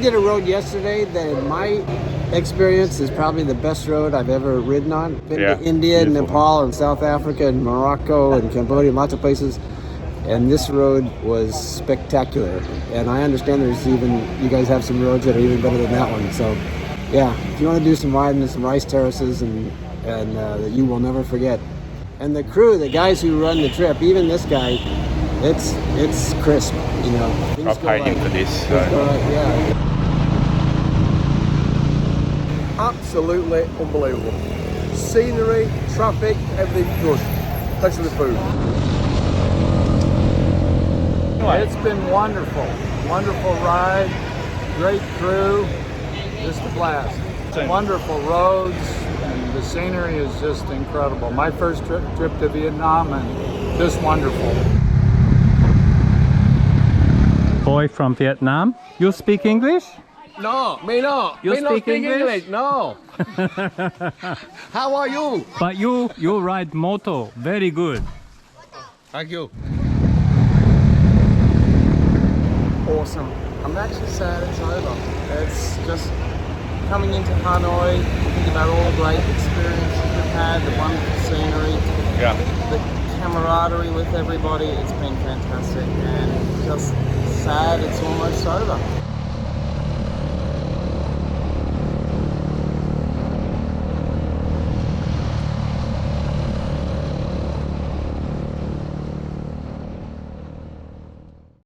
did a road yesterday that in my experience is probably the best road I've ever ridden on. Been to India, beautiful. Nepal, and South Africa, and Morocco, and Cambodia, and lots of places. And this road was spectacular. And I understand there's even, you guys have some roads that are even better than that one. So, yeah, if you want to do some riding and some rice terraces and that you will never forget. And the crew, the guys who run the trip, even this guy, it's crisp, you know. I'll pay him for this. So. Yeah. Absolutely unbelievable. Scenery, traffic, everything good. Especially the food. It's been wonderful. Wonderful ride, great crew, just a blast. Wonderful roads, and the scenery is just incredible. My first trip to Vietnam, and just wonderful. Boy from Vietnam, you speak English? No, me no. You me not speak English? No. How are you? But you ride moto very good. Thank you. Awesome. I'm actually sad it's over. It's just coming into Hanoi, think about all the great experiences we've had, the wonderful scenery, the camaraderie with everybody. It's been fantastic, and just sad it's almost over.